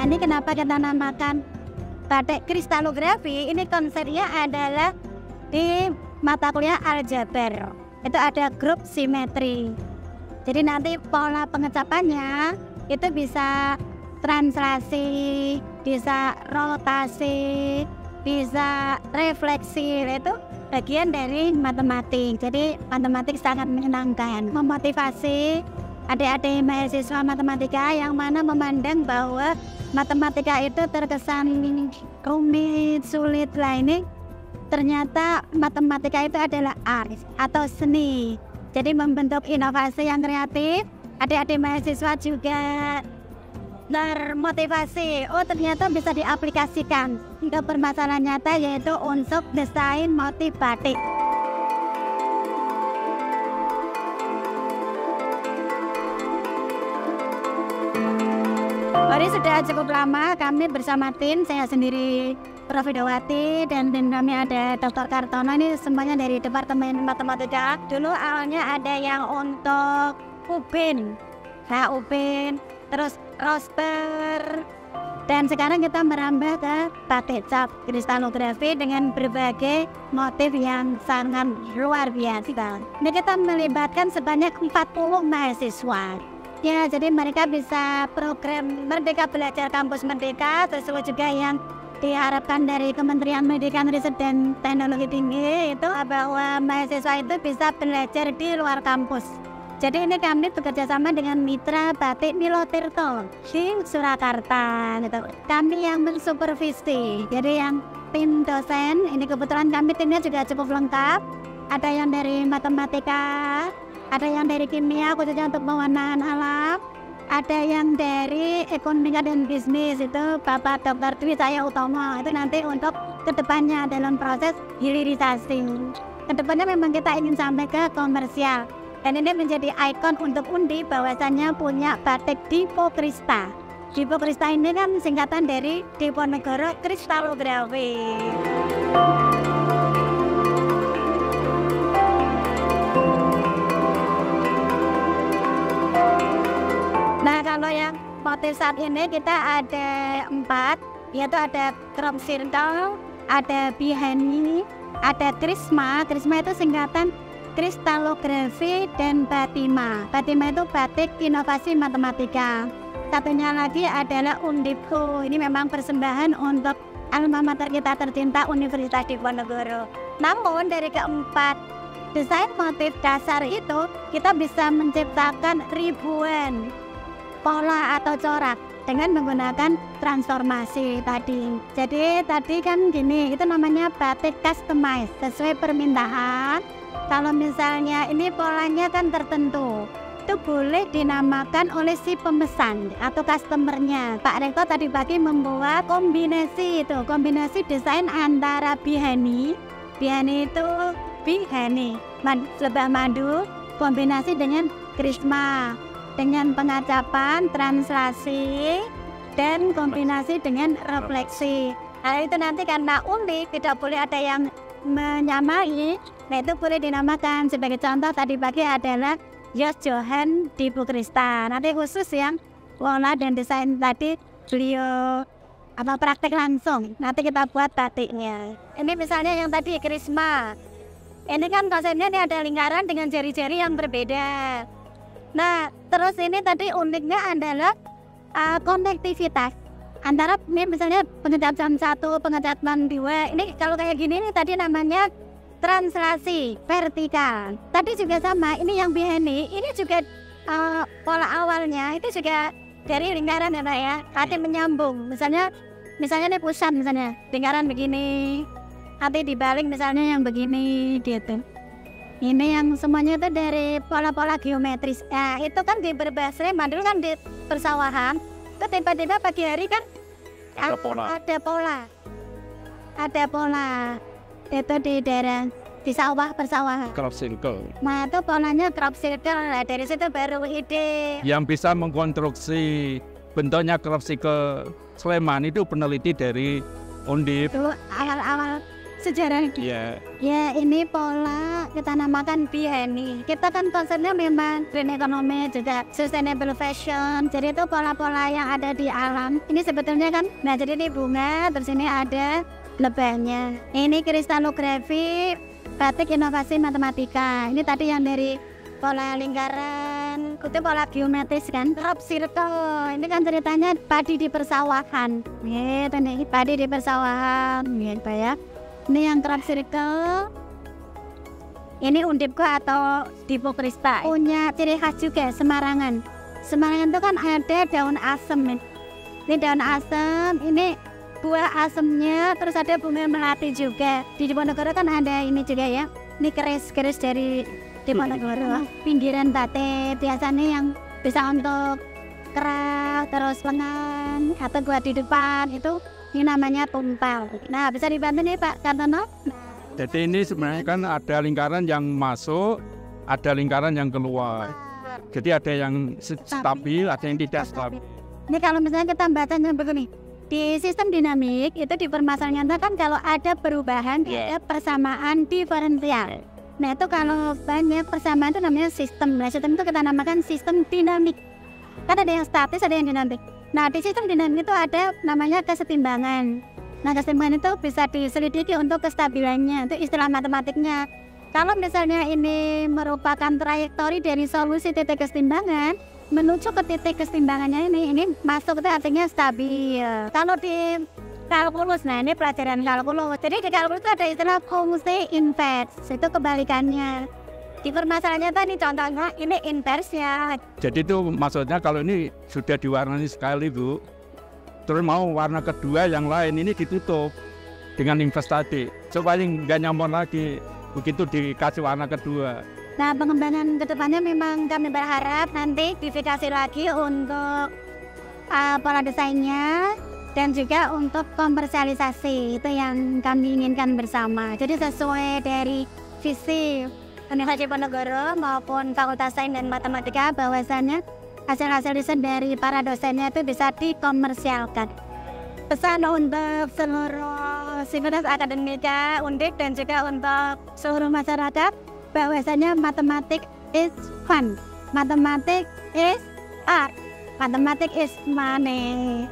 Nah, ini kenapa kita namakan batik kristalografi? Ini konsepnya adalah di mata kuliah aljabar. Itu ada grup simetri. Jadi nanti pola pengecapannya itu bisa translasi, bisa rotasi, bisa refleksi. Itu bagian dari matematik. Jadi matematik sangat menyenangkan, memotivasi adik-adik mahasiswa matematika yang mana memandang bahwa matematika itu terkesan rumit, sulit lah. Ini ternyata matematika itu adalah art atau seni. Jadi membentuk inovasi yang kreatif. Adik-adik mahasiswa juga termotivasi. Oh, ternyata bisa diaplikasikan ke permasalahan nyata, yaitu untuk desain motif batik. Ini sudah cukup lama kami bersama tim, saya sendiri Prof. Widawati, dan tim kami ada Dr. Kartono. Ini semuanya dari Departemen Matematika. Dulu awalnya ada yang untuk ubin, terus roster, dan sekarang kita merambah ke batik cap kristalografi dengan berbagai motif yang sangat luar biasa. Ini kita melibatkan sebanyak 40 mahasiswa. Ya, jadi mereka bisa program Merdeka Belajar Kampus Merdeka, sesuai juga yang diharapkan dari Kementerian Pendidikan, Riset dan Teknologi Tinggi, itu bahwa mahasiswa itu bisa belajar di luar kampus. Jadi ini kami bekerja sama dengan Mitra Batik Nilotirto di Surakarta gitu. Kami yang mensupervisi, jadi yang tim dosen, ini kebetulan kami timnya juga cukup lengkap. Ada yang dari matematika, ada yang dari kimia khususnya untuk pewarnaan alam, ada yang dari ekonomika dan bisnis, itu Bapak Dr. Dwi Cahya Utomo. Itu nanti untuk kedepannya dalam proses hilirisasi. Kedepannya memang kita ingin sampai ke komersial, dan ini menjadi ikon untuk Undi bahwasannya punya batik Dipokrista. Dipokrista ini kan singkatan dari Diponegoro Kristalografi. Nah, kalau yang motif saat ini kita ada 4, yaitu ada crop circle, ada bihani, ada krisma. Krisma itu singkatan kristalografi dan batima. Batima itu batik inovasi matematika. Satunya lagi adalah Undipku. Ini memang persembahan untuk alma mater kita tercinta Universitas Diponegoro. Namun dari keempat desain motif dasar itu kita bisa menciptakan ribuan pola atau corak dengan menggunakan transformasi tadi. Jadi tadi kan gini, itu namanya batik customize sesuai permintaan. Kalau misalnya ini polanya kan tertentu, itu boleh dinamakan oleh si pemesan atau customernya. Pak Rektor tadi pagi membuat kombinasi desain antara bihani itu bihani, lebah madu, kombinasi dengan krisma, dengan pengacapan, translasi, dan kombinasi dengan refleksi. Nah, itu nanti karena unik, tidak boleh ada yang menyamai. Nah, itu boleh dinamakan. Sebagai contoh tadi pagi adalah Jos Johan Dipokrista. Nanti khusus yang warna dan desain tadi beliau praktek langsung. Nanti kita buat batiknya. Ini misalnya yang tadi krisma. Ini kan konsepnya ini ada lingkaran dengan jari-jari yang berbeda. Nah, terus ini tadi uniknya adalah konektivitas antara ini misalnya pengecapan 1, pengecapan 2. Ini kalau kayak gini ini tadi namanya translasi vertikal. Tadi juga sama, ini yang bihani, ini juga pola awalnya itu juga dari lingkaran ya Pak ya. Tadi menyambung. Misalnya ini pusat misalnya, lingkaran begini. Nanti dibalik misalnya yang begini gitu. Ini yang semuanya itu dari pola-pola geometris. Nah, itu kan di berbahasa dulu kan di persawahan. Itu tiba-tiba pagi hari kan ada pola. Itu di daerah di sawah persawahan. Crop circle. Nah, itu polanya crop circle. Nah, dari situ baru ide. Yang bisa mengkonstruksi bentuknya crop circle Sleman itu peneliti dari Undip. Dulu awal-awal sejarah. Ya, Ya, ini pola kita namakan Bihani. Kita kan konsepnya memang green economy, juga sustainable fashion. Jadi itu pola-pola yang ada di alam. Ini sebetulnya kan, nah jadi ini bunga, terus ini ada lebahnya. Ini kristalografi, batik inovasi matematika. Ini tadi yang dari pola lingkaran, itu pola geometris kan. Crop circle, ini kan ceritanya padi di persawahan. Gitu nih, padi di persawahan, gitu ya. Ini yang crop circle. Ini undipku atau Dipokrista. Punya ciri khas juga Semarangan. Semarangan itu kan ada daun asem. Ini daun asem, ini buah asemnya, terus ada bunga melati juga. Di Diponegoro kan ada ini juga ya. Ini keris dari Diponegoro. Pinggiran batik biasanya yang bisa untuk kerak, terus lengan, atau buat di depan itu. Ini namanya tumpal. Nah, bisa dibantu nih Pak Kartono. jadi ini sebenarnya kan ada lingkaran yang masuk, ada lingkaran yang keluar. Jadi ada yang stabil, ada yang tidak stabil. Ini kalau misalnya kita bacanya begini, di sistem dinamik itu dipermasalahkan kan kalau ada perubahan, ada persamaan diferensial. Nah itu kalau banyak persamaan itu namanya sistem. Nah sistem itu kita namakan sistem dinamik. Kan ada yang statis, ada yang dinamik. Nah di sistem dinamik itu ada namanya kesetimbangan. Nah kesetimbangan itu bisa diselidiki untuk kestabilannya, itu istilah matematiknya. Kalau misalnya ini merupakan trayektori dari solusi titik kesetimbangan menuju ke titik kesetimbangannya ini masuk itu artinya stabil. Kalau di kalkulus, nah ini pelajaran kalkulus. Jadi di kalkulus itu ada istilah fungsi inverse, itu kebalikannya. Di permasalahannya tadi contohnya ini inverse ya. Jadi itu maksudnya kalau ini sudah diwarnai sekali Bu, terus mau warna kedua yang lain ini ditutup dengan investasi supaya nggak nyampur lagi begitu dikasih warna kedua. Nah pengembangan kedepannya memang kami berharap nanti diversifikasi lagi untuk pola desainnya dan juga untuk komersialisasi, itu yang kami inginkan bersama. Jadi sesuai dari visi Universitas Diponegoro maupun Fakultas Sains dan Matematika, bahwasannya hasil-hasil desain dari para dosennya itu bisa dikomersialkan. Pesan untuk seluruh sivitas akademika Undip dan juga untuk seluruh masyarakat, bahwasannya matematik is fun, matematik is art, matematik is money.